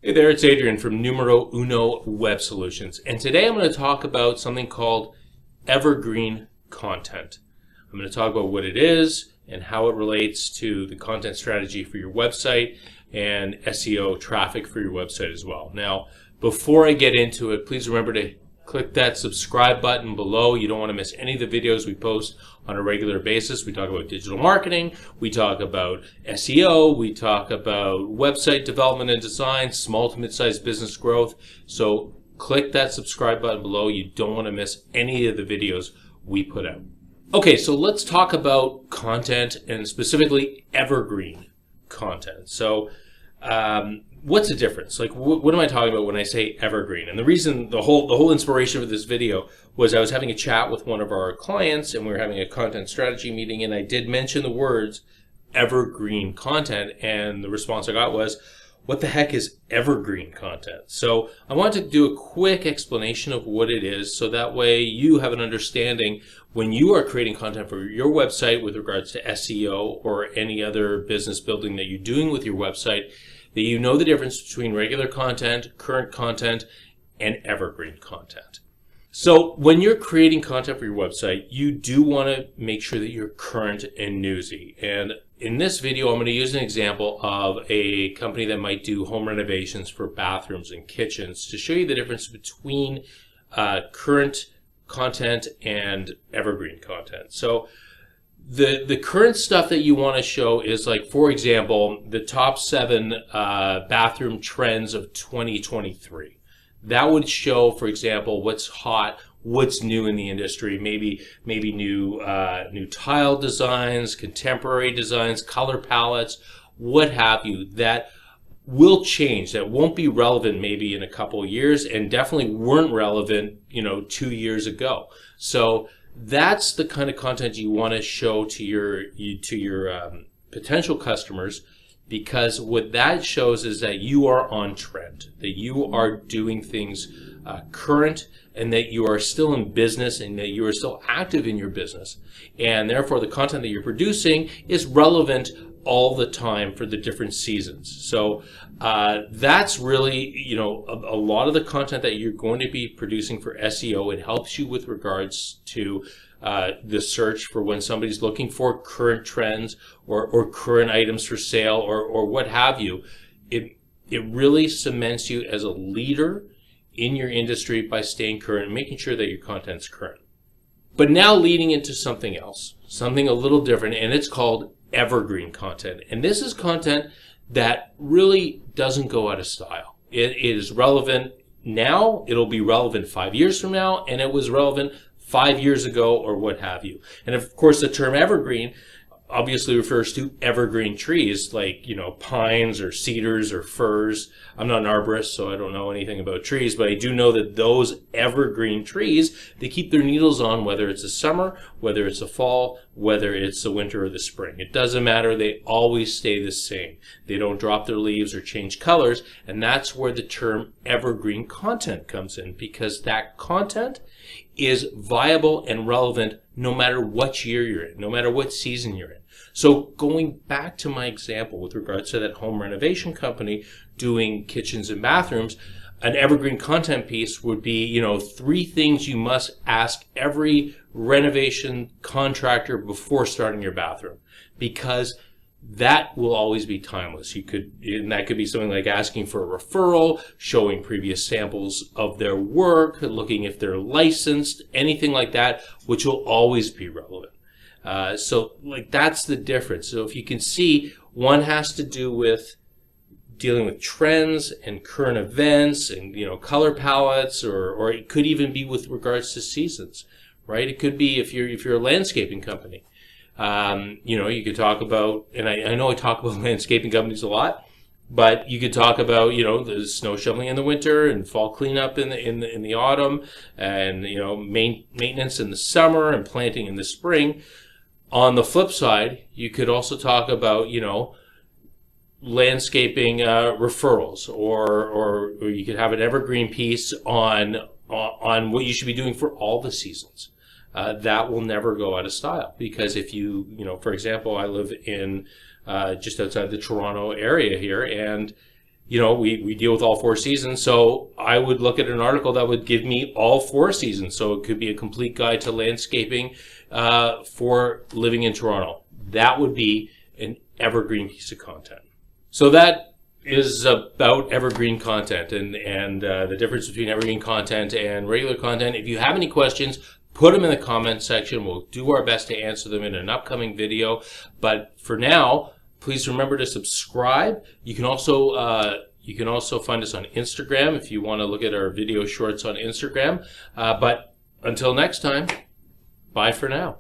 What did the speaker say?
Hey there, it's Adrian from Numero Uno Web Solutions, and today I'm going to talk about something called Evergreen content. I'm going to talk about what it is and how it relates to the content strategy for your website and SEO traffic for your website as well. Now, before I get into it, please remember to click that subscribe button below. You don't want to miss any of the videos we post on a regular basis. We talk about digital marketing, we talk about SEO, we talk about website development and design, small to mid-sized business growth. So click that subscribe button below. You don't want to miss any of the videos we put out. Okay, so let's talk about content and specifically evergreen content. So what's the difference? Like, what am I talking about when I say evergreen? And the reason, the whole inspiration for this video was I was having a chat with one of our clients, and we were having a content strategy meeting, and I did mention the words evergreen content, and the response I got was, what the heck is evergreen content? So I wanted to do a quick explanation of what it is, so that way you have an understanding when you are creating content for your website with regards to SEO or any other business building that you're doing with your website, that you know the difference between regular content, current content, and evergreen content. So when you're creating content for your website, you do want to make sure that you're current and newsy. And in this video, I'm going to use an example of a company that might do home renovations for bathrooms and kitchens to show you the difference between current content and evergreen content. So the current stuff that you want to show is, like, for example, the top 7 bathroom trends of 2023. That would show, for example, what's hot, what's new in the industry, maybe new tile designs, contemporary designs, color palettes, what have you, that will change, that won't be relevant maybe in a couple of years, and definitely weren't relevant, 2 years ago. So that's the kind of content you want to show to your potential customers, because what that shows is that you are on trend, that you are doing things current, and that you are still in business, and that you are still active in your business. And therefore, the content that you're producing is relevant all the time for the different seasons. So that's really, a lot of the content that you're going to be producing for SEO. It helps you with regards to the search for when somebody's looking for current trends or current items for sale or what have you. It really cements you as a leader in your industry by staying current and making sure that your content's current. But now leading into something else, something a little different, and it's called evergreen content. And this is content that really doesn't go out of style. It is relevant now, it'll be relevant 5 years from now, and it was relevant 5 years ago, or what have you. And of course, the term evergreen obviously refers to evergreen trees, like, pines or cedars or firs. I'm not an arborist, so I don't know anything about trees, but I do know that those evergreen trees, they keep their needles on, whether it's the summer, whether it's the fall, whether it's the winter or the spring. It doesn't matter. They always stay the same. They don't drop their leaves or change colors, and that's where the term evergreen content comes in, because that content is viable and relevant no matter what year you're in, no matter what season you're in. So going back to my example with regards to that home renovation company doing kitchens and bathrooms, an evergreen content piece would be, 3 things you must ask every renovation contractor before starting your bathroom, because that will always be timeless. And that could be something like asking for a referral, showing previous samples of their work, looking if they're licensed, anything like that, which will always be relevant. So that's the difference. So if you can see, one has to do with dealing with trends and current events and, color palettes, or it could even be with regards to seasons, right? It could be if you're a landscaping company. You could talk about, and I know I talk about landscaping companies a lot, but you could talk about, the snow shoveling in the winter and fall cleanup in the autumn, and, maintenance in the summer and planting in the spring. On the flip side, you could also talk about, landscaping referrals, or you could have an evergreen piece on what you should be doing for all the seasons. That will never go out of style, because if for example, I live in just outside the Toronto area here, and we deal with all 4 seasons, so I would look at an article that would give me all 4 seasons. So it could be a complete guide to landscaping for living in Toronto. That would be an evergreen piece of content. So that is about evergreen content and the difference between evergreen content and regular content. If you have any questions, put them in the comment section. We'll do our best to answer them in an upcoming video. But for now, please remember to subscribe. You can also find us on Instagram if you want to look at our video shorts on Instagram. But until next time, bye for now.